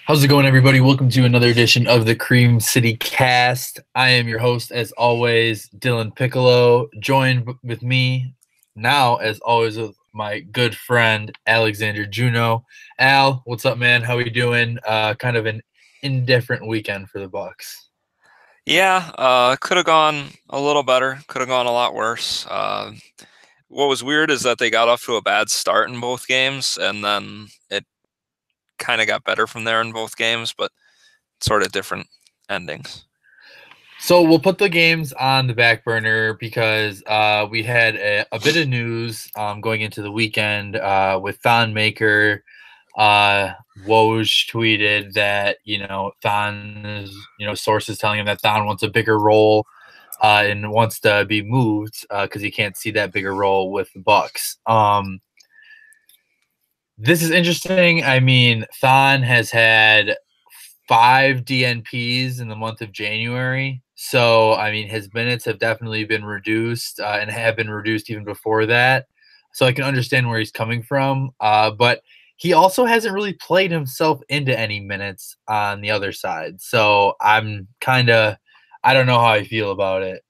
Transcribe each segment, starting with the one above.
How's it going, everybody? Welcome to another edition of the Cream City Cast. I am your host, as always, Dylan Piccolo, joined with me now, as always, with my good friend, Alexander Juno. Al, what's up, man? How are you doing? Kind of an indifferent weekend for the Bucks. Yeah, could have gone a little better. Could have gone a lot worse. What was weird is that they got off to a bad start in both games, and then it kind of got better from there in both games, but sort of different endings. So we'll put the games on the back burner because we had a bit of news going into the weekend with Thon Maker. Woj tweeted that Thon is sources telling him that Thon wants a bigger role and wants to be moved because he can't see that bigger role with the Bucks. This is interesting. I mean, Thon has had 5 DNPs in the month of January. So, I mean, his minutes have definitely been reduced and have been reduced even before that. So I can understand where he's coming from. But he also hasn't really played himself into any minutes on the other side. So I don't know how I feel about it.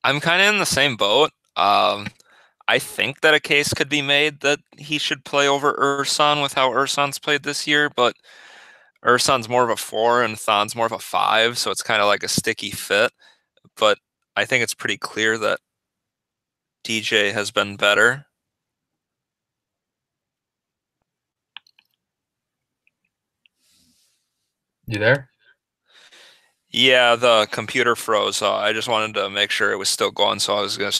I'm kind of in the same boat. I think that a case could be made that he should play over Ursan with how Ursan's played this year, but Ursan's more of a 4 and Thon's more of a 5, so it's kind of like a sticky fit. But I think it's pretty clear that DJ has been better. You there? Yeah, the computer froze. I just wanted to make sure it was still going, so I was gonna.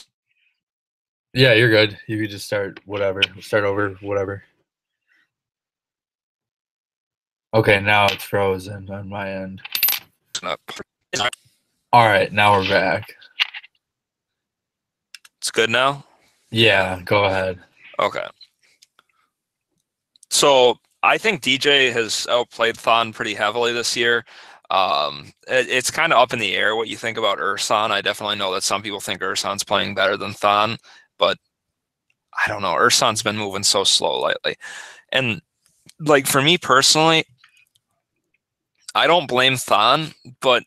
Yeah, you're good. You could just start whatever. Start over, whatever. Okay, now it's frozen on my end. All right, now we're back. It's good now. Yeah, go ahead. Okay. So I think DJ has outplayed Thon pretty heavily this year. It's kind of up in the air what you think about Ursan. I definitely know that some people think Ursan's playing better than Thon, but I don't know. Ursan's been moving so slow lately. And like for me personally, I don't blame Thon, but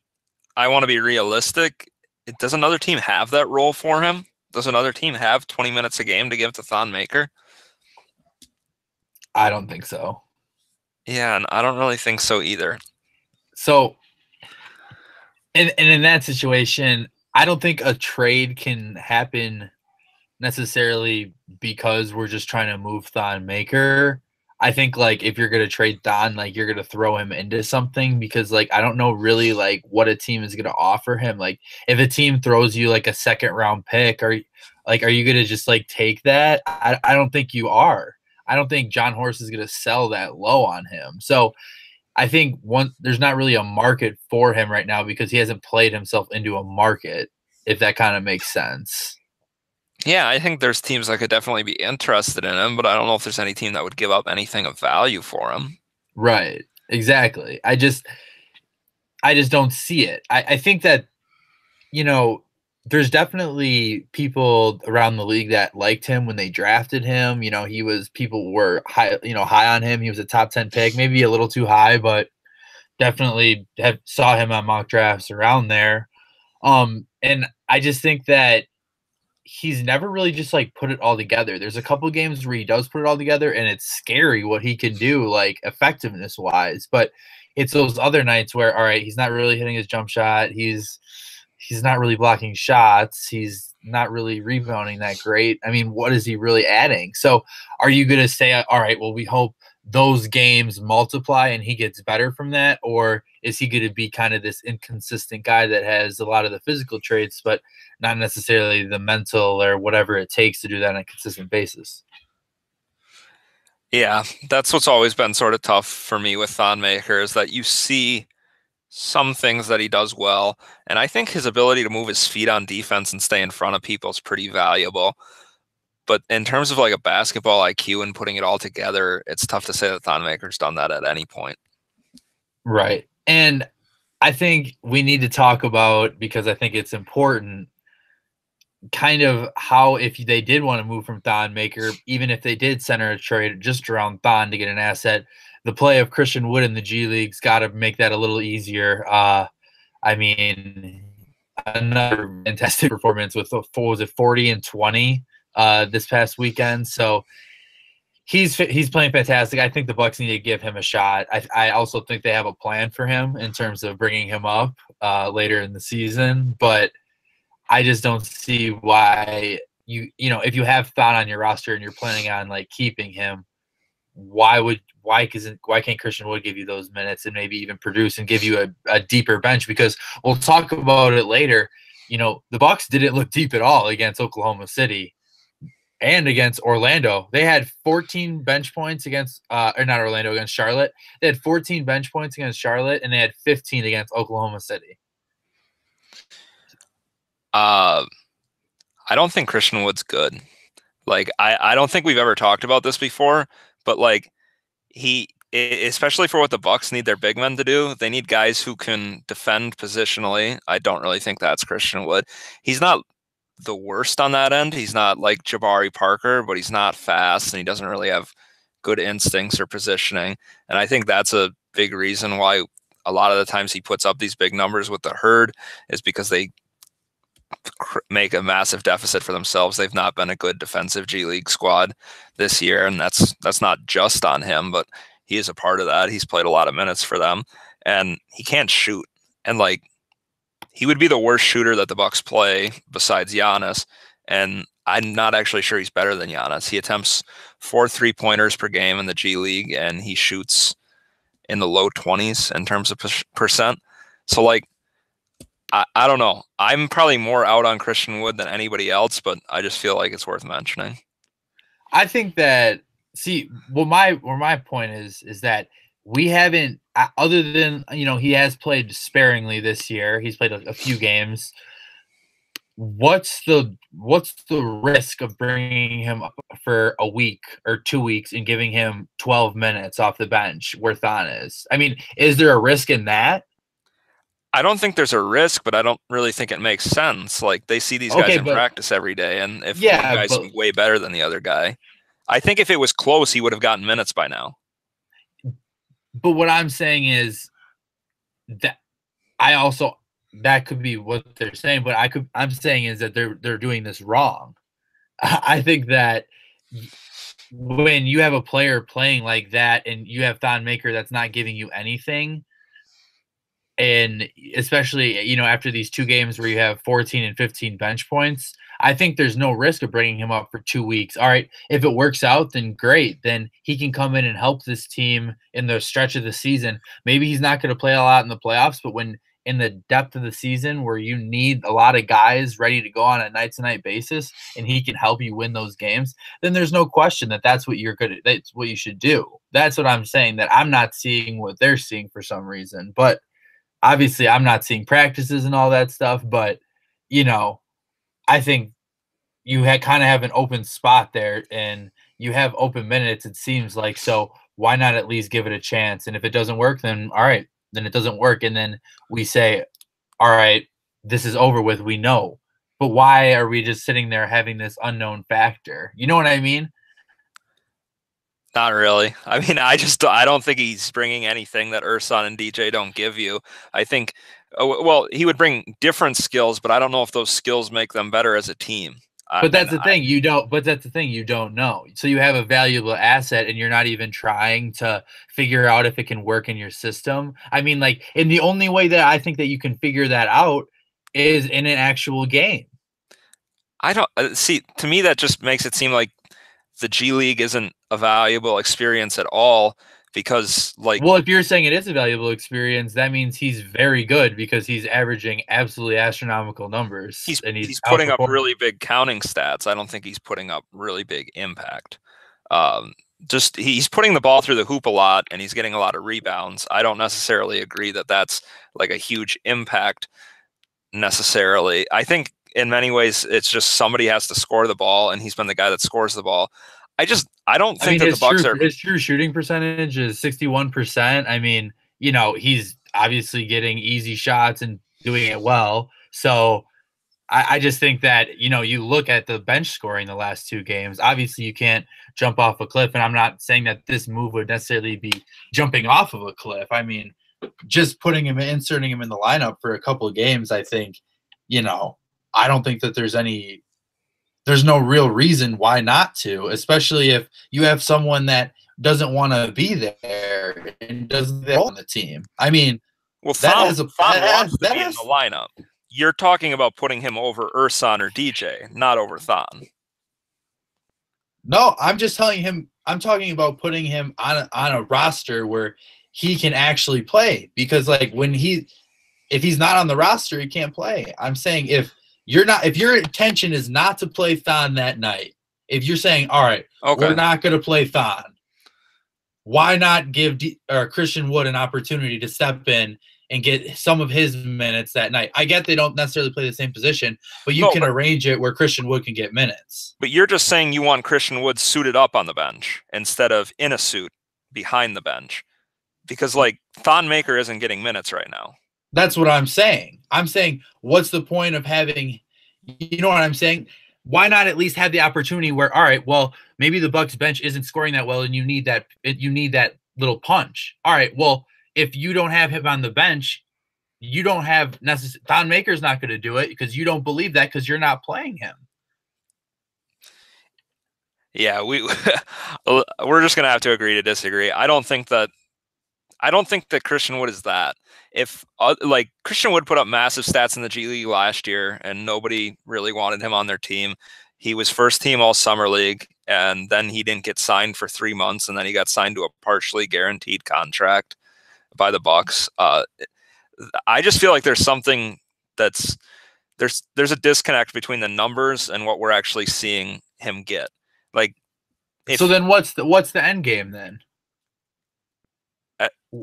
I want to be realistic. Does another team have that role for him? Does another team have 20 minutes a game to give to Thon Maker? I don't think so. Yeah, and I don't really think so either. So, and in that situation, I don't think a trade can happen necessarily because we're just trying to move Thon Maker. I think like if you're gonna trade Thon, like you're gonna throw him into something because like I don't know really like what a team is gonna offer him. Like if a team throws you like a second round pick, are you gonna just like take that? I don't think you are. I don't think John Horst is gonna sell that low on him. So I think there's not really a market for him right now because he hasn't played himself into a market, if that kind of makes sense. Yeah, I think there's teams that could definitely be interested in him, but I don't know if there's any team that would give up anything of value for him. Right. Exactly. I just don't see it. I think that, you know, there's definitely people around the league that liked him when they drafted him. People were high on him. He was a top 10 pick, maybe a little too high, but definitely saw him on mock drafts around there. And I just think that he's never really just like put it all together. There's a couple games where he does put it all together and it's scary what he can do like effectiveness wise, but it's those other nights where all right, he's not really hitting his jump shot, he's not really blocking shots, he's not really rebounding that great. I mean, what is he really adding? So are you going to say all right, well we hope those games multiply and he gets better from that, or is he going to be kind of this inconsistent guy that has a lot of the physical traits but not necessarily the mental or whatever it takes to do that on a consistent basis? Yeah, that's what's always been sort of tough for me with Thon Maker is that you see some things that he does well, and I think his ability to move his feet on defense and stay in front of people is pretty valuable. But in terms of like a basketball IQ and putting it all together, it's tough to say that Thon Maker's done that at any point. Right. And I think we need to talk about, because I think it's important, kind of how if they did want to move from Thon Maker, even if they did center a trade just around Thon to get an asset, the play of Christian Wood in the G League's got to make that a little easier. I mean, another fantastic performance with what was it, 40 and 20 this past weekend. So he's playing fantastic. I think the Bucks need to give him a shot. I also think they have a plan for him in terms of bringing him up later in the season, but I just don't see why if you have Thon on your roster and you're planning on like keeping him, why can't Christian Wood give you those minutes and maybe even produce and give you a deeper bench? Because we'll talk about it later. The Bucks didn't look deep at all against Oklahoma City and against Orlando. They had 14 bench points against against Charlotte. They had 14 bench points against Charlotte, and they had 15 against Oklahoma City. I don't think Christian Wood's good. Like, I don't think we've ever talked about this before, but like especially for what the Bucks need their big men to do, they need guys who can defend positionally. I don't really think that's Christian Wood. He's not the worst on that end. He's not like Jabari Parker, but he's not fast, and he doesn't really have good instincts or positioning. And I think that's a big reason why a lot of the times he puts up these big numbers with the Herd, is because they make a massive deficit for themselves. They've not been a good defensive G League squad this year, and that's not just on him, but he is a part of that. He's played a lot of minutes for them, and he can't shoot. And like, he would be the worst shooter that the Bucks play besides Giannis, and I'm not actually sure he's better than Giannis. He attempts 4 3-pointers per game in the G League, and he shoots in the low 20s in terms of percent. So like, I don't know. I'm probably more out on Christian Wood than anybody else, but I just feel like it's worth mentioning. I think that my point is that we haven't, other than he has played sparingly this year. He's played a few games. What's the risk of bringing him up for a week or 2 weeks and giving him 12 minutes off the bench where Thon is? I mean, is there a risk in that? I don't think there's a risk, but I don't really think it makes sense. Like, they see these guys in practice every day, and if one guy's way better than the other guy, I think if it was close, he would have gotten minutes by now. But what I'm saying is that that could be what they're saying, but I'm saying is that they're doing this wrong. I think that when you have a player playing like that and you have Thon Maker that's not giving you anything, and especially, after these 2 games where you have 14 and 15 bench points, I think there's no risk of bringing him up for 2 weeks. All right, if it works out, then great. Then he can come in and help this team in the stretch of the season. Maybe he's not going to play a lot in the playoffs, but when in the depth of the season where you need a lot of guys ready to go on a night-to-night basis, and he can help you win those games, then there's no question that's what that's what you should do. That's what I'm saying, that I'm not seeing what they're seeing for some reason. But obviously, I'm not seeing practices and all that stuff, but, I think you kind of have an open spot there, and you have open minutes, it seems like. So why not at least give it a chance? And if it doesn't work, then all right, then it doesn't work. And then we say, all right, this is over with. We know. But why are we just sitting there having this unknown factor? You know what I mean? Not really. I mean, I don't think he's bringing anything that Ersan and DJ don't give you. I think, well, he would bring different skills, but I don't know if those skills make them better as a team. But that's the thing, you don't. But that's the thing, you don't know. So you have a valuable asset, and you're not even trying to figure out if it can work in your system. I mean, like, and the only way that I think that you can figure that out is in an actual game. I don't see. To me, that just makes it seem like the G League isn't a valuable experience at all, because, like, well, if you're saying it is a valuable experience, that means he's very good, because he's averaging absolutely astronomical numbers. He's putting up really big counting stats. I don't think he's putting up really big impact. Just he's putting the ball through the hoop a lot, and he's getting a lot of rebounds. I don't necessarily agree that that's like a huge impact necessarily. I think in many ways it's just somebody has to score the ball, and he's been the guy that scores the ball. I don't think that the Bucks are. His true shooting percentage is 61%. I mean, he's obviously getting easy shots and doing it well. So I just think that, you look at the bench scoring the last 2 games. Obviously, you can't jump off a cliff, and I'm not saying that this move would necessarily be jumping off of a cliff. I mean, just inserting him in the lineup for a couple of games, I think, I don't think that there's no real reason why not to, especially if you have someone that doesn't want to be there and doesn't on the team. I mean, well, Thon wants to be in the lineup. You're talking about putting him over Ersan or DJ, not over Thon. No, I'm just telling him. I'm talking about putting him on a roster where he can actually play. Because like if he's not on the roster, he can't play. I'm saying if your intention is not to play Thon that night, if you're saying, all right, we're not going to play Thon, why not give Christian Wood an opportunity to step in and get some of his minutes that night? I get they don't necessarily play the same position, but you can arrange it where Christian Wood can get minutes. But you're just saying you want Christian Wood suited up on the bench instead of in a suit behind the bench. Because, like, Thon Maker isn't getting minutes right now. That's what I'm saying. I'm saying, what's the point of having – you know what I'm saying? Why not at least have the opportunity where, all right, well, maybe the Bucks bench isn't scoring that well and you need that little punch. All right, well, if you don't have him on the bench, you don't have – Thon Maker's not going to do it because you don't believe that because you're not playing him. Yeah, we're just going to have to agree to disagree. I don't think that Christian Wood is that. If Christian Wood put up massive stats in the G League last year and nobody really wanted him on their team. He was first team all summer league and then he didn't get signed for 3 months and then he got signed to a partially guaranteed contract by the Bucks. I just feel like there's something there's a disconnect between the numbers and what we're actually seeing him get. So then what's the end game then?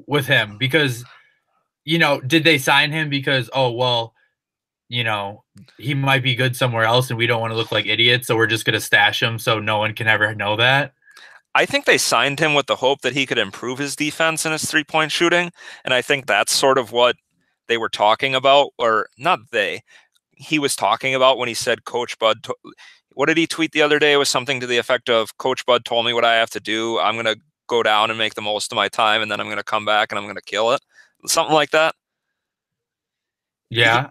With him, because did they sign him because he might be good somewhere else and we don't want to look like idiots, so we're just going to stash him so no one can ever know that? I think they signed him with the hope that he could improve his defense and his 3-point shooting, and I think that's sort of what they were talking about, or not he was talking about when he said Coach Bud what did he tweet the other day? It was something to the effect of Coach Bud told me what I have to do. I'm going to go down and make the most of my time, and then I'm going to come back and I'm going to kill it. Something like that. Yeah,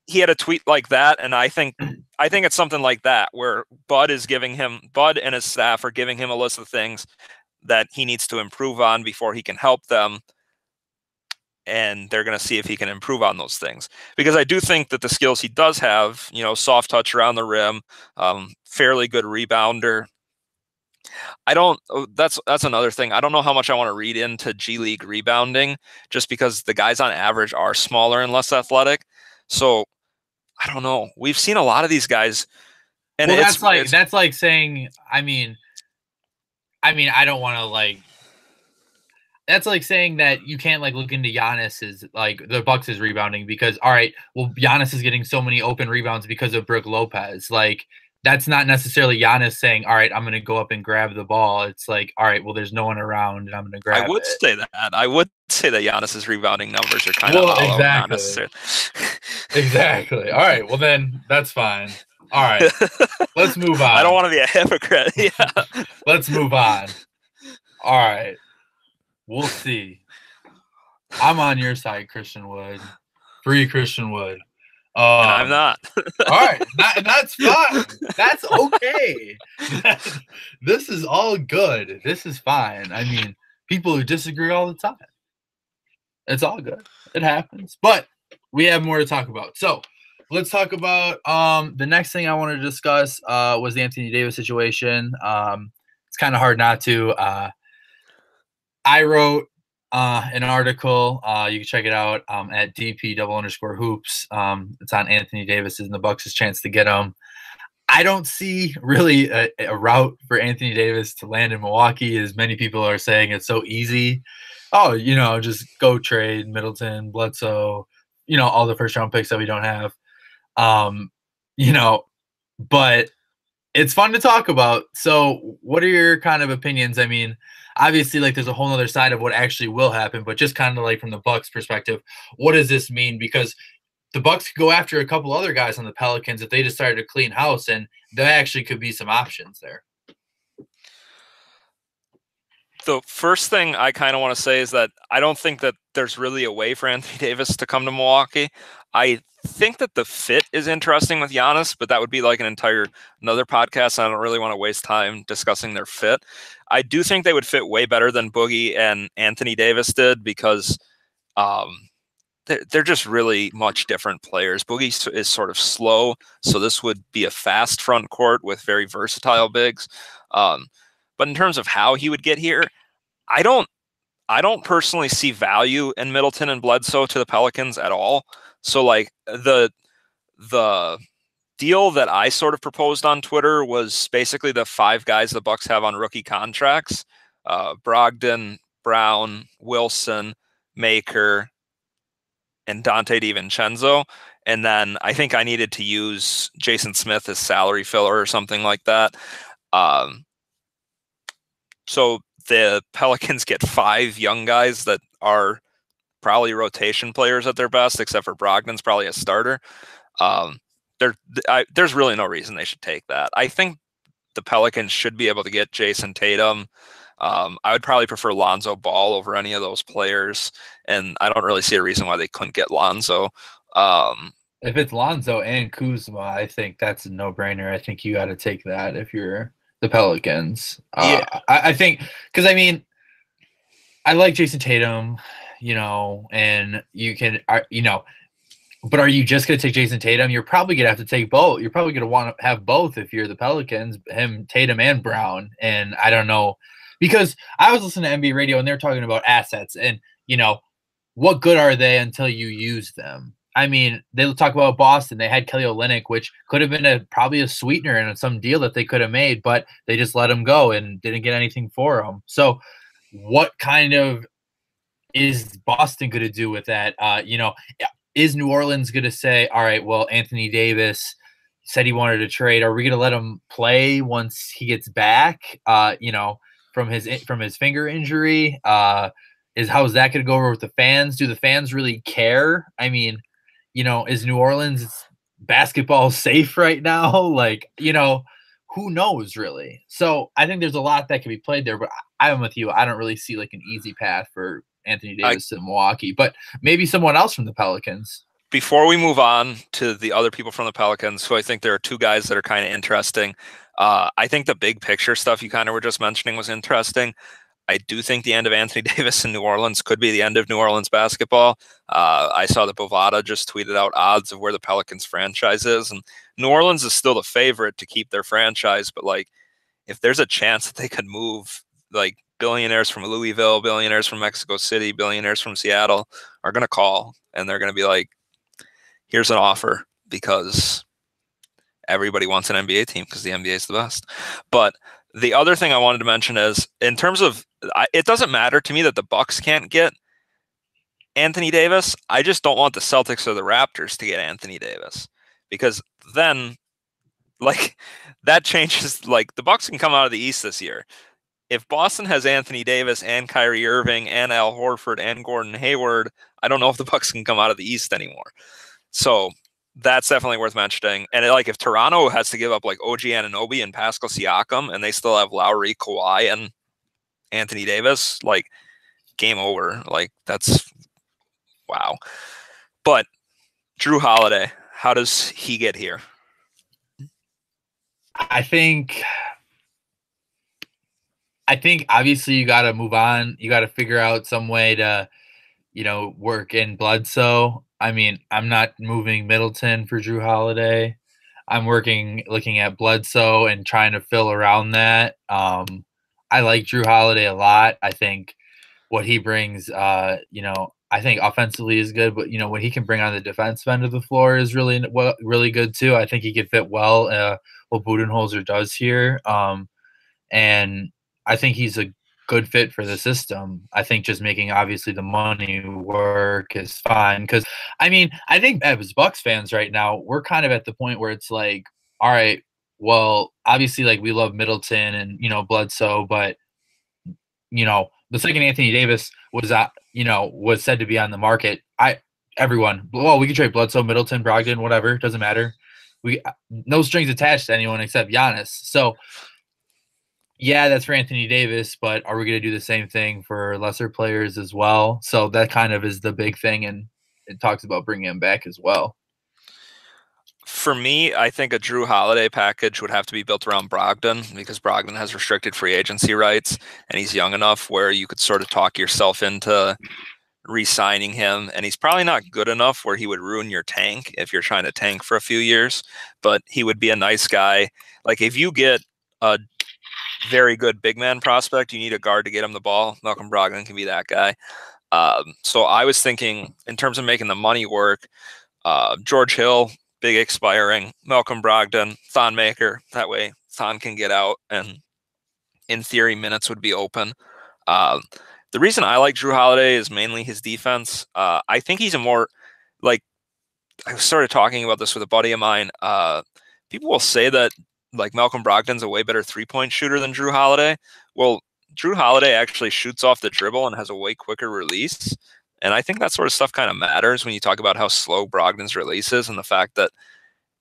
he had a tweet like that, and I think it's something like that where Bud and his staff are giving him a list of things that he needs to improve on before he can help them, and they're going to see if he can improve on those things. Because I do think that the skills he does have, soft touch around the rim, fairly good rebounder. That's another thing. I don't know how much I want to read into G League rebounding just because the guys on average are smaller and less athletic. So I don't know. We've seen a lot of these guys. And that's like saying, I don't want to that's like saying that you can't look into Giannis's the Bucks' rebounding because, all right, well, Giannis is getting so many open rebounds because of Brook Lopez. That's not necessarily Giannis saying, all right, I'm going to go up and grab the ball. It's all right, well, there's no one around and I'm going to grab it. I would say that Giannis's rebounding numbers are kind of hollow. Exactly. Exactly. All right, well, then that's fine. All right, let's move on. I don't want to be a hypocrite. Yeah. Let's move on. All right. We'll see. I'm on your side, Christian Wood. Free Christian Wood. I'm not. All right, and that's fine. That's okay. This is all good. This is fine. People who disagree all the time. It's all good. It happens. But we have more to talk about. So let's talk about the next thing I wanted to discuss was the Anthony Davis situation. It's kind of hard not to. I wrote an article. You can check it out at DP_hoops. It's on Anthony Davis and the Bucks' chance to get him. I don't see really a route for Anthony Davis to land in Milwaukee, as many people are saying it's so easy. Oh, just go trade Middleton, Bledsoe, all the first-round picks that we don't have. But it's fun to talk about. So what are your kind of opinions? Obviously, there's a whole other side of what actually will happen, but just kind of from the Bucks perspective, what does this mean? Because the Bucks could go after a couple other guys on the Pelicans if they decided to clean house, and there actually could be some options there. The first thing I kind of want to say is that I don't think that there's really a way for Anthony Davis to come to Milwaukee. I think that the fit is interesting with Giannis, but that would be like another podcast. I don't really want to waste time discussing their fit. I do think they would fit way better than Boogie and Anthony Davis did because they're just really much different players. Boogie is sort of slow, so this would be a fast front court with very versatile bigs. But in terms of how he would get here, I don't personally see value in Middleton and Bledsoe to the Pelicans at all. So like the deal that I sort of proposed on Twitter was basically the 5 guys the Bucks have on rookie contracts: Brogdon, Brown, Wilson, Maker, and Dante DiVincenzo. And then I think I needed to use Jason Smith as salary filler or something like that. So the Pelicans get 5 young guys that are probably rotation players at their best, except for Brogdon's probably a starter. There's really no reason they should take that. I think the Pelicans should be able to get Jason Tatum. I would probably prefer Lonzo Ball over any of those players, and I don't really see a reason why they couldn't get Lonzo. If it's Lonzo and Kuzma, I think that's a no-brainer. I think you got to take that if you're the Pelicans. Yeah. I think because I like Jason Tatum, and you can, but are you just going to take Jason Tatum? You're probably going to have to take both. You're probably going to want to have both if you're the Pelicans, him, Tatum, and Brown. And I don't know, because I was listening to NBA radio and they're talking about assets and, what good are they until you use them? I mean, they talk about Boston. They had Kelly Olynyk, which could have been probably a sweetener in some deal that they could have made, but they just let him go and didn't get anything for him. So what kind of is Boston going to do with that? Is New Orleans going to say, all right, well, Anthony Davis said he wanted to trade. Are we going to let him play once he gets back, from his finger injury? How is that going to go over with the fans? Do the fans really care? I mean, is New Orleans basketball safe right now? Like, who knows really? So I think there's a lot that can be played there, but I'm with you. I don't really see like an easy path for Anthony Davis in Milwaukee, but maybe someone else from the Pelicans. Before we move on to the other people from the Pelicans, who I think there are 2 guys that are kind of interesting. I think the big picture stuff you kind of were just mentioning was interesting. I do think the end of Anthony Davis in New Orleans could be the end of New Orleans basketball. I saw that Bovada just tweeted out odds of where the Pelicans franchise is, and New Orleans is still the favorite to keep their franchise. But like, if there's a chance that they could move, like billionaires from Louisville, billionaires from Mexico City, billionaires from Seattle are going to call, and they're going to be like, here's an offer, because everybody wants an NBA team because the NBA is the best. But the other thing I wanted to mention is, in terms of, it doesn't matter to me that the Bucks can't get Anthony Davis. I just don't want the Celtics or the Raptors to get Anthony Davis, because then, like, that changes. Like, the Bucks can come out of the East this year. If Boston has Anthony Davis and Kyrie Irving and Al Horford and Gordon Hayward, I don't know if the Bucks can come out of the East anymore. So that's definitely worth mentioning. And if Toronto has to give up like OG Anunoby and Pascal Siakam, and they still have Lowry, Kawhi, and Anthony Davis, like, game over. Like, that's wow. But Drew Holiday, how does he get here? I think obviously you got to move on. You got to figure out some way to, work in Bledsoe. I mean, I'm not moving Middleton for Drew Holiday. I'm looking at Bledsoe and trying to fill around that. I like Drew Holiday a lot. I think what he brings, I think offensively is good, but what he can bring on the defensive end of the floor is really good too. I think he could fit well what Budenholzer does here, and I think he's a good fit for the system. I think just making obviously the money work is fine, because I mean, I think as Bucks fans right now, we're kind of at the point where it's like, all right, well, obviously, like, we love Middleton and Bledsoe, but the second Anthony Davis was said to be on the market, everyone. Well, we can trade Bledsoe, Middleton, Brogdon, whatever. Doesn't matter. We no strings attached to anyone except Giannis. So yeah, that's for Anthony Davis, but are we going to do the same thing for lesser players as well? So that kind of is the big thing, and it talks about bringing him back as well. For me, I think a Drew Holiday package would have to be built around Brogdon because Brogdon has restricted free agency rights, and he's young enough where you could sort of talk yourself into re-signing him, and he's probably not good enough where he would ruin your tank if you're trying to tank for a few years, but he would be a nice guy. Like if you get a very good big man prospect, you need a guard to get him the ball. Malcolm Brogdon can be that guy. So I was thinking in terms of making the money work, George Hill, big expiring, Malcolm Brogdon, Thon Maker. That way Thon can get out and in theory minutes would be open. The reason I like Drew Holiday is mainly his defense. I think he's a more like I started talking about this with a buddy of mine. People will say that like Malcolm Brogdon's a way better 3-point shooter than Drew Holiday. Well, Drew Holiday actually shoots off the dribble and has a way quicker release. And I think that sort of stuff kind of matters when you talk about how slow Brogdon's release is and the fact that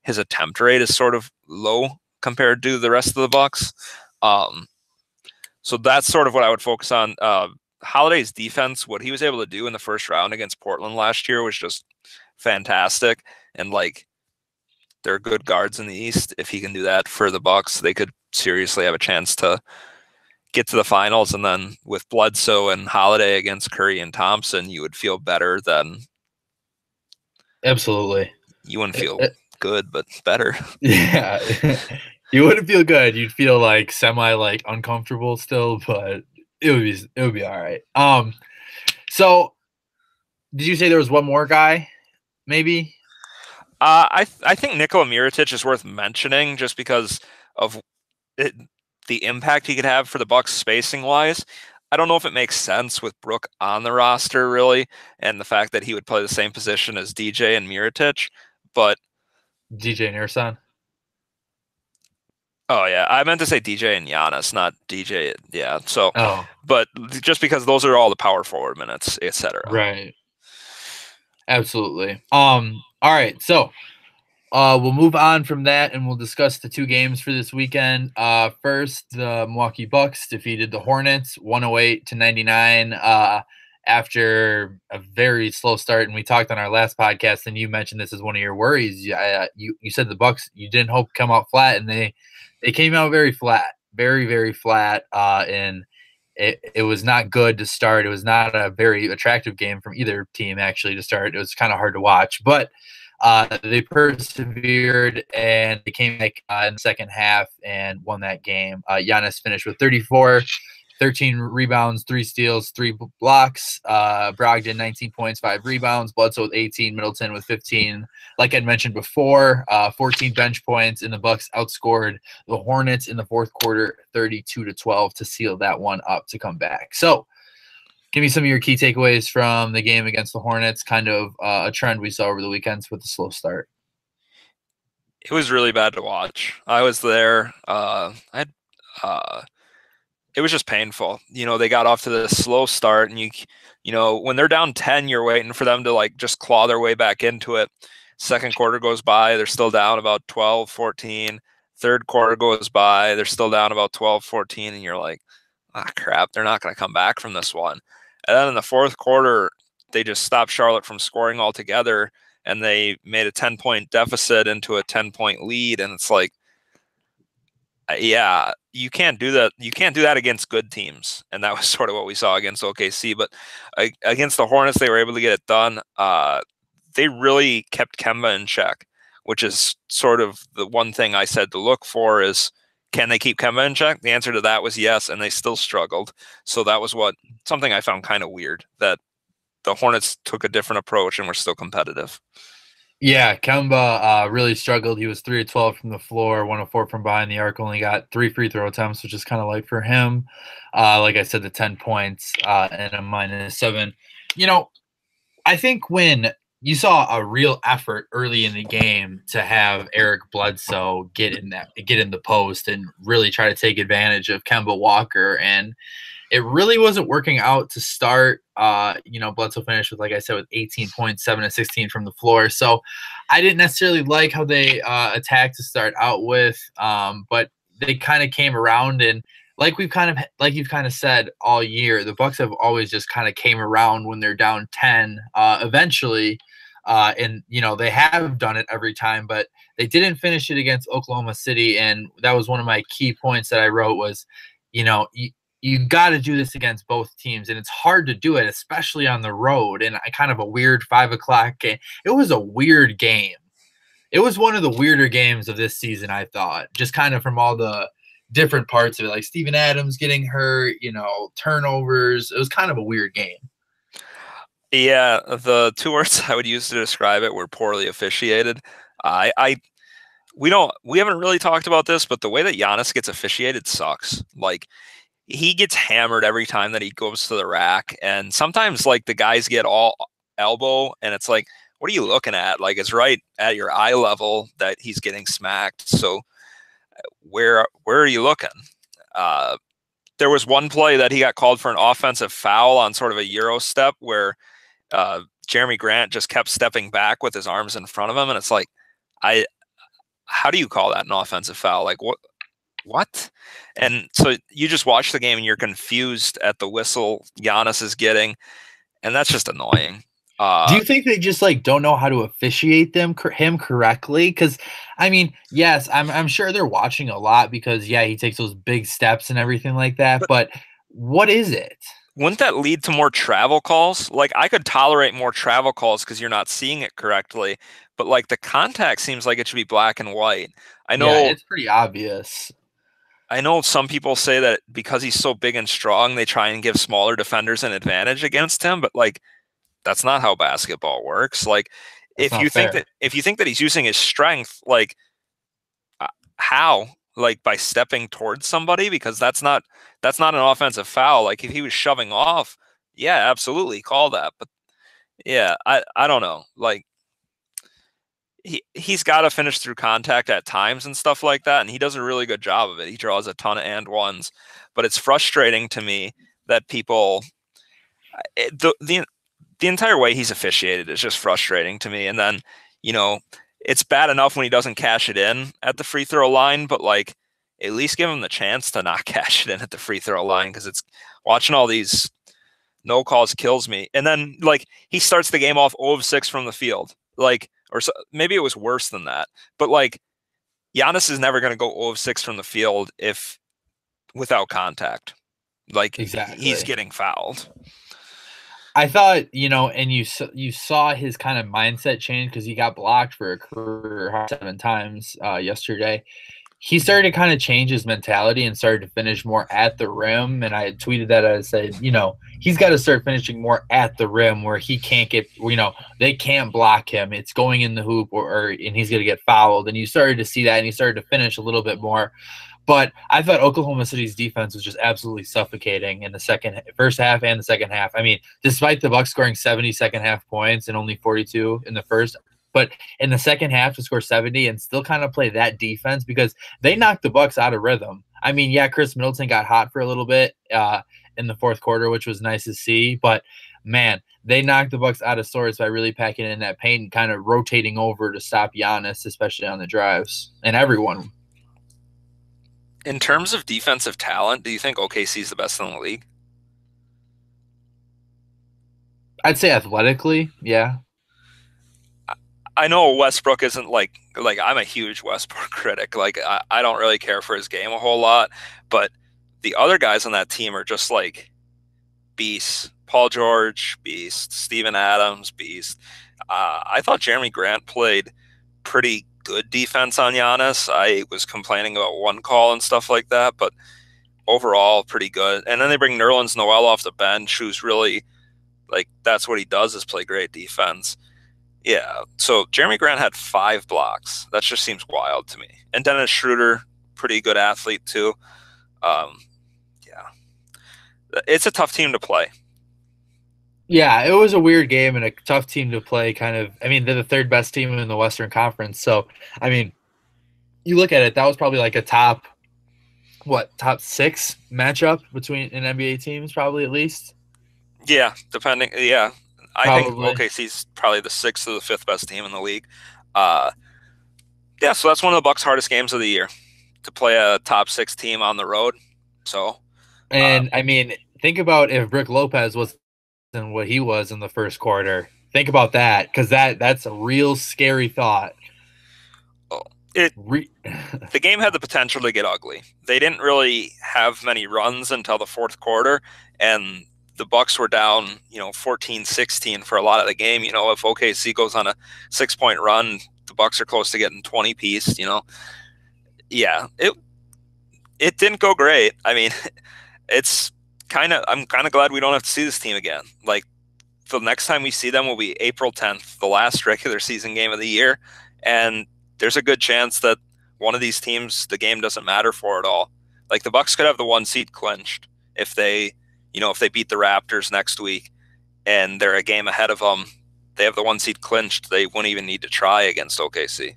his attempt rate is sort of low compared to the rest of the Bucks. So that's sort of what I would focus on. Holiday's defense, what he was able to do in the first round against Portland last year was just fantastic. And like, they're good guards in the East. If he can do that for the Bucks, they could seriously have a chance to get to the finals. And then with Bledsoe and Holiday against Curry and Thompson, you would feel better than. Absolutely. You wouldn't feel good, but better. Yeah. You wouldn't feel good. You'd feel like semi like uncomfortable still, but it would be all right. So did you say there was one more guy? Maybe? I think Nikola Mirotic is worth mentioning just because of the impact he could have for the Bucks spacing wise. I don't know if it makes sense with Brook on the roster really, and the fact that he would play the same position as DJ and Mirotic, but DJ and Ersan. Oh yeah, I meant to say DJ and Giannis, not DJ. Yeah, so Oh, but just because those are all the power forward minutes, etc. right. Absolutely. All right. So we'll move on from that and we'll discuss the two games for this weekend. First, the Milwaukee Bucks defeated the Hornets 108-99 after a very slow start. And we talked on our last podcast, and you mentioned this as one of your worries. You said the Bucks, you didn't hope come out flat, and they came out very flat, very, very flat. And it was not good to start. It was not a very attractive game from either team, actually, to start. It was kind of hard to watch. But they persevered, and they came back in the second half and won that game. Giannis finished with 34, 13 rebounds, 3 steals, 3 blocks. Brogdon, 19 points, 5 rebounds. Bledsoe with 18. Middleton with 15. Like I'd mentioned before, 14 bench points, and the Bucks outscored the Hornets in the fourth quarter 32-12 to seal that one up to come back. So give me some of your key takeaways from the game against the Hornets, kind of a trend we saw over the weekends with the slow start. It was really bad to watch. I was there. It was just painful. You know, they got off to the slow start, and you know, when they're down 10, you're waiting for them to like just claw their way back into it. Second quarter goes by, they're still down about 12, 14. Third quarter goes by, they're still down about 12, 14, and you're like, crap, they're not going to come back from this one. And then in the fourth quarter, they just stopped Charlotte from scoring altogether, and they made a 10-point deficit into a 10-point lead, and it's like, yeah, you can't do that. You can't do that against good teams, and that was sort of what we saw against OKC. But against the Hornets, they were able to get it done. They really kept Kemba in check, which is sort of the one thing I said to look for is, can they keep Kemba in check? The answer to that was yes, and they still struggled. So that was something I found kind of weird, that the Hornets took a different approach and were still competitive. Yeah, Kemba really struggled. He was 3 of 12 from the floor, 1 of 4 from behind the arc, only got 3 free throw attempts, which is kind of light for him. Like I said, the 10 points and a -7. You know, I think when you saw a real effort early in the game to have Eric Bledsoe get in the post and really try to take advantage of Kemba Walker, and it really wasn't working out to start. Bledsoe finished with, like I said, with 18 points, 7 to 16 from the floor. So I didn't necessarily like how they attacked to start out with, but they kind of came around, and like you've kind of said all year, the Bucks have always just kind of came around when they're down 10 eventually. And they have done it every time, but they didn't finish it against Oklahoma City, and that was one of my key points that I wrote was, you got to do this against both teams, and it's hard to do it, especially on the road. And I kind of a weird 5 o'clock game. It was a weird game. It was one of the weirder games of this season, I thought, just kind of from all the different parts of it, like Steven Adams getting hurt, turnovers. It was kind of a weird game. Yeah, the two words I would use to describe it were poorly officiated. We haven't really talked about this, but the way that Giannis gets officiated sucks. Like, he gets hammered every time that he goes to the rack, and sometimes like the guys get all elbow, and it's like, what are you looking at? Like, it's right at your eye level that he's getting smacked. So where are you looking? There was one play that he got called for an offensive foul on sort of a Euro step where Jeremy Grant just kept stepping back with his arms in front of him, and it's like, how do you call that an offensive foul? Like, what? And so you just watch the game and you're confused at the whistle Giannis is getting, and that's just annoying. Do you think they just like don't know how to officiate him correctly? Because I mean, yes, I'm sure they're watching a lot because he takes those big steps and everything like that. But what is it? Wouldn't that lead to more travel calls? Like, I could tolerate more travel calls because you're not seeing it correctly, but like the contact seems like it should be black and white. I know it's pretty obvious. I know some people say that because he's so big and strong, they try and give smaller defenders an advantage against him, but like, that's not how basketball works. Like, if you think that he's using his strength, like, how? Like, by stepping towards somebody, because that's not an offensive foul. Like, if he was shoving off, yeah, absolutely call that. But yeah, I don't know. Like, he's got to finish through contact at times and stuff like that, and he does a really good job of it. He draws a ton of and ones, but it's frustrating to me that people the entire way he's officiated is just frustrating to me. And then, it's bad enough when he doesn't cash it in at the free throw line, but like, at least give him the chance to not cash it in at the free throw line, because it's watching all these no calls kills me. And then like, he starts the game off 0 of 6 from the field, like, or so, maybe it was worse than that, but like, Giannis is never going to go 0 of 6 from the field without contact. Like, exactly. He's getting fouled. I thought, and you saw his kind of mindset change because he got blocked for a career 7 times yesterday. He started to kind of change his mentality and started to finish more at the rim. And I had tweeted that. I said, he's got to start finishing more at the rim where he can't get, they can't block him. It's going in the hoop and he's going to get fouled. And you started to see that, and he started to finish a little bit more. But I thought Oklahoma City's defense was just absolutely suffocating in the first half and the second half. I mean, despite the Bucks scoring 70 second half points and only 42 in the first, but in the second half to score 70 and still kind of play that defense, because they knocked the Bucks out of rhythm. I mean, Chris Middleton got hot for a little bit in the fourth quarter, which was nice to see. But man, they knocked the Bucks out of sorts by really packing in that paint and kind of rotating over to stop Giannis, especially on the drives, and everyone. In terms of defensive talent, do you think OKC is the best in the league? I'd say athletically, yeah. I know Westbrook isn't like I'm a huge Westbrook critic. Like, I don't really care for his game a whole lot, but the other guys on that team are just like beasts. Paul George, beast. Steven Adams, beast. I thought Jeremy Grant played pretty good defense on Giannis. I was complaining about one call and stuff like that, but overall pretty good. And then they bring Nerlens Noel off the bench, who's really like, that's what he does, is play great defense. Yeah, so Jeremy Grant had 5 blocks. That just seems wild to me. And Dennis Schroeder, pretty good athlete too. Yeah, it's a tough team to play. Yeah, it was a weird game and a tough team to play. Kind of, I mean, they're the third best team in the Western Conference, so I mean, you look at it, that was probably like a top six matchup between in NBA teams, probably at least. Yeah, depending. Yeah, I think Probably. OKC's probably the sixth or the fifth best team in the league. Uh, yeah, so that's one of the Bucks' hardest games of the year to play a top six team on the road. So, uh, And I mean, think about if Brick Lopez was than what he was in the first quarter. Think about that, because that's a real scary thought. it Re- the game had the potential to get ugly. They didn't really have many runs until the fourth quarter, and the Bucks were down, 14-16 for a lot of the game. If OKC goes on a 6-point run, the Bucks are close to getting 20 piece, Yeah, it didn't go great. I mean, it's I'm kind of glad we don't have to see this team again. Like, the next time we see them will be April 10th, the last regular season game of the year, and there's a good chance that one of these teams the game doesn't matter for at all. Like, the Bucks could have the one seed clinched if they beat the Raptors next week and they're a game ahead of them. They have the one seed clinched. They wouldn't even need to try against OKC.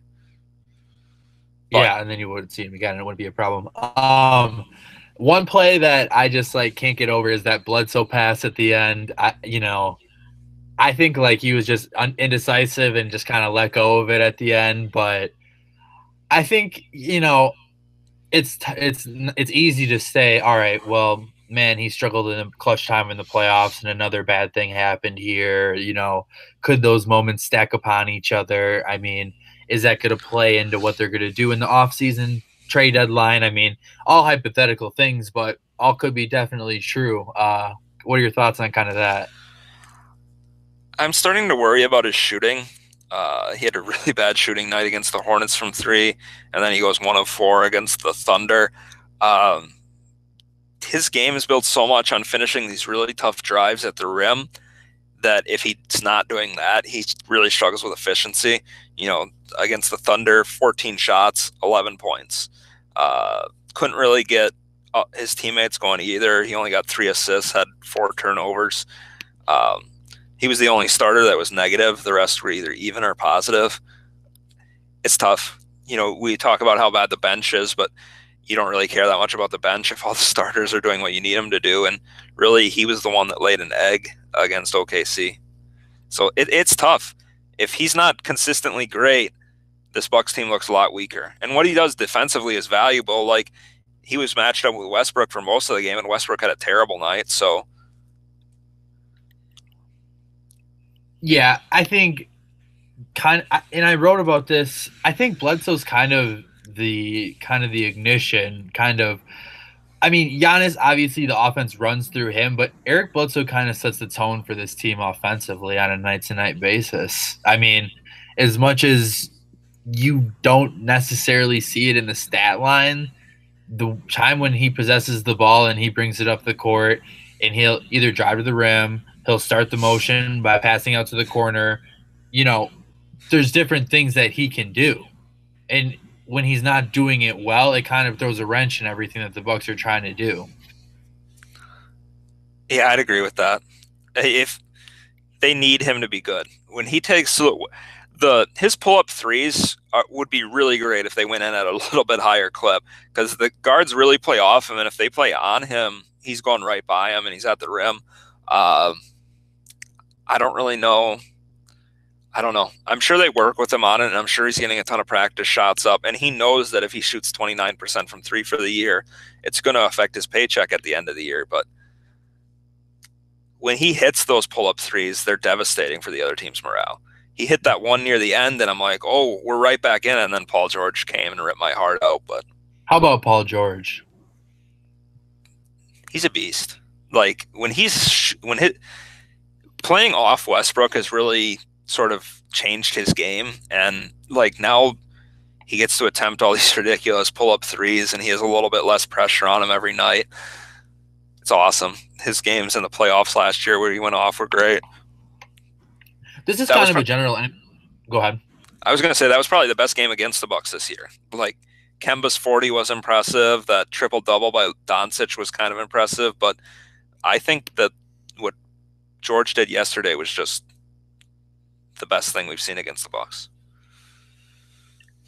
But yeah, and then you wouldn't see him again, and it wouldn't be a problem. One play that I just like can't get over is that Bledsoe pass at the end. I think like he was just indecisive and just kind of let go of it at the end. But I think it's easy to say, all right, well, man, he struggled in a clutch time in the playoffs, and another bad thing happened here. Could those moments stack upon each other? I mean, is that going to play into what they're going to do in the offseason trade deadline? I mean, all hypothetical things, but all could be definitely true. What are your thoughts on kind of that? I'm starting to worry about his shooting. He had a really bad shooting night against the Hornets from three, and then he goes 1 of 4 against the Thunder. Um, his game is built so much on finishing these really tough drives at the rim that if he's not doing that, he really struggles with efficiency. Against the Thunder, 14 shots, 11 points. Couldn't really get his teammates going either. He only got 3 assists, had 4 turnovers. Um, he was the only starter that was negative. The rest were either even or positive. It's tough. We talk about how bad the bench is, but you don't really care that much about the bench if all the starters are doing what you need them to do. And really, he was the one that laid an egg against OKC. So it's tough. If he's not consistently great, this Bucks team looks a lot weaker. And what he does defensively is valuable. Like, he was matched up with Westbrook for most of the game, and Westbrook had a terrible night. So, Yeah, I think and I wrote about this. I think Bledsoe's kind of the ignition, kind of. I mean, Giannis, obviously the offense runs through him, but Eric Bledsoe kind of sets the tone for this team offensively on a night-to-night basis. I mean, as much as you don't necessarily see it in the stat line, the time when he possesses the ball and he brings it up the court and he'll either drive to the rim, he'll start the motion by passing out to the corner, you know, there's different things that he can do. And when he's not doing it well, it kind of throws a wrench in everything that the Bucks are trying to do. yeah, I'd agree with that. If they need him to be good, when he takes his pull-up threes would be really great if they went in at a little bit higher clip, because the guards really play off him, and if they play on him, he's going right by him and he's at the rim. Uh, I don't really know. I don't know. I'm sure they work with him on it, and I'm sure he's getting a ton of practice shots up. And he knows that if he shoots 29% from three for the year, it's going to affect his paycheck at the end of the year. But when he hits those pull-up threes, they're devastating for the other team's morale. He hit that one near the end, and I'm like, oh, we're right back in. And then Paul George came and ripped my heart out. But How about Paul George? he's a beast. Like, playing off Westbrook has really sort of changed his game, and like now he gets to attempt all these ridiculous pull-up threes, and he has a little bit less pressure on him every night. It's awesome. His games in the playoffs last year where he went off were great. This is That kind was of a general. Go ahead. I was going to say that was probably the best game against the Bucks this year. Like, Kemba's 40 was impressive. That triple double by Doncic was kind of impressive, but I think that what George did yesterday was just the best thing we've seen against the Bucks.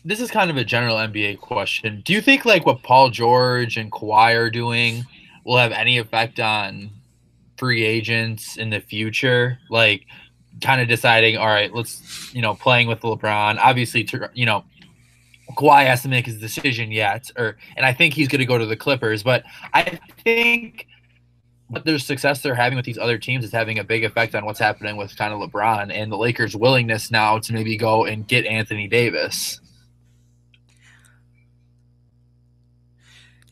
This is kind of a general NBA question. Do you think like what Paul George and Kawhi are doing will have any effect on free agents in the future? Like kind of deciding, all right, let's, playing with LeBron. Obviously, Kawhi has to make his decision yet, and I think he's going to go to the Clippers. But I think what their success they're having with these other teams is having a big effect on what's happening with kind of LeBron and the Lakers' willingness now to maybe go and get Anthony Davis.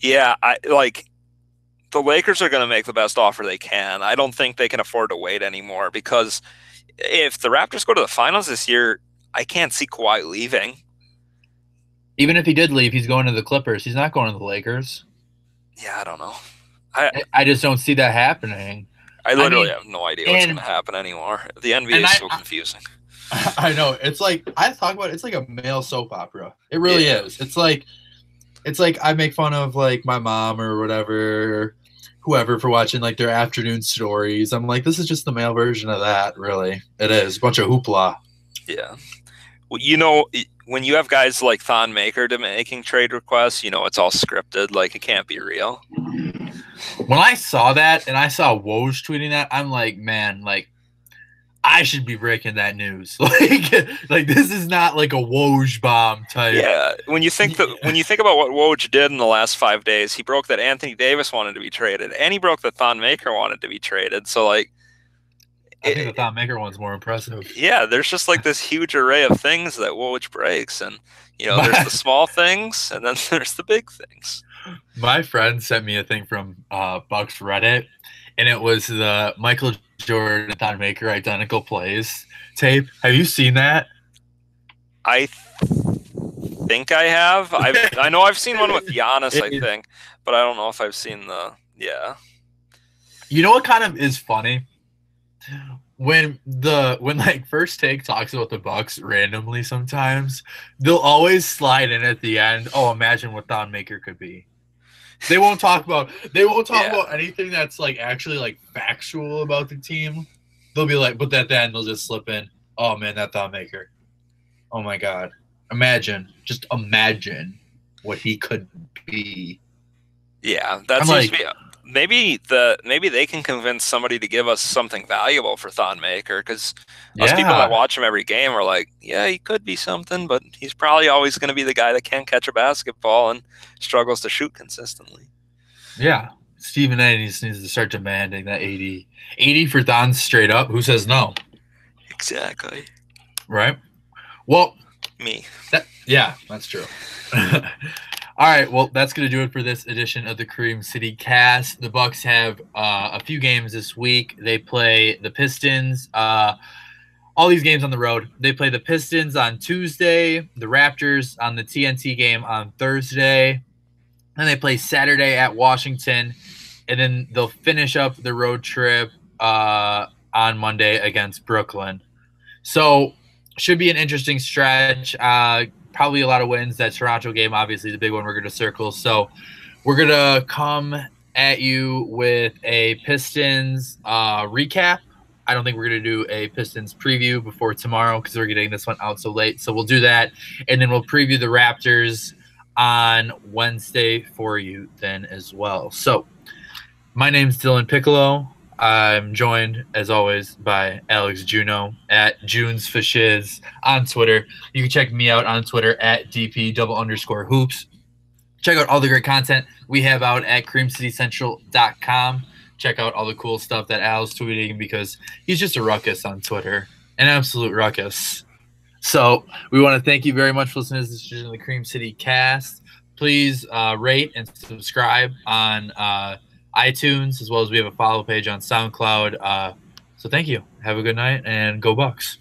Yeah, the Lakers are going to make the best offer they can. I don't think they can afford to wait anymore because if the Raptors go to the finals this year, I can't see Kawhi leaving. Even if he did leave, he's going to the Clippers. He's not going to the Lakers. Yeah, I don't know. I just don't see that happening. I literally have no idea what's going to happen anymore. The NBA is so confusing. I know. It's like I talk about. It's like a male soap opera. It really is. It's like I make fun of like my mom or whatever, whoever for watching like their afternoon stories. I'm like, this is just the male version of that. Really, it is a bunch of hoopla. Yeah. Well, when you have guys like Thon Maker making trade requests, it's all scripted. Like, it can't be real. When I saw that and I saw Woj tweeting that, I'm like, man, like, I should be breaking that news. Like this is not like a Woj bomb type. Yeah. When you think about what Woj did in the last 5 days, he broke that Anthony Davis wanted to be traded, and he broke that Thon Maker wanted to be traded. So, like, I think the Thon Maker one's more impressive. Yeah, there's just like this huge array of things that Woj breaks, and there's the small things, and then there's the big things. My friend sent me a thing from Bucks Reddit, and it was the Michael Jordan and Thon Maker identical plays tape. Have you seen that? I think I have. I know I've seen one with Giannis, I think, but I don't know if I've seen the. Yeah. You know what kind of is funny? When like First Take talks about the Bucks randomly, sometimes they'll always slide in at the end. Oh, imagine what Thon Maker could be. They won't talk about anything that's like actually like factual about the team. They'll be like, but at the end they'll just slip in. Oh man, that Thon Maker. Oh my God, just imagine what he could be. Yeah, that seems to be. Maybe they can convince somebody to give us something valuable for Thon Maker, because us people that watch him every game are like, yeah, he could be something, but he's probably always going to be the guy that can't catch a basketball and struggles to shoot consistently. Yeah, Stephen A. needs to start demanding that 80 for Thon straight up. Who says no? Exactly. Right. Well, me. That's true. All right, well, that's going to do it for this edition of the Cream City Cast. The Bucks have a few games this week. They play the Pistons. All these games on the road. They play the Pistons on Tuesday, the Raptors on the TNT game on Thursday. Then they play Saturday at Washington, and then they'll finish up the road trip on Monday against Brooklyn. So should be an interesting stretch. Probably a lot of wins. That Toronto game, obviously, the big one we're going to circle. So we're going to come at you with a Pistons recap. I don't think we're going to do a Pistons preview before tomorrow because we're getting this one out so late. So we'll do that, and then we'll preview the Raptors on Wednesday for you then as well. So my name's Dylan Piccolo. I'm joined, as always, by Alex Juno at Junes Fishiz on Twitter. You can check me out on Twitter at DP_hoops. Check out all the great content we have out at creamcitycentral.com. Check out all the cool stuff that Al's tweeting because he's just a ruckus on Twitter, an absolute ruckus. So we want to thank you very much for listening to this edition of the Cream City Cast. Please rate and subscribe on iTunes, as well as we have a follow page on SoundCloud. So thank you. Have a good night and go Bucks.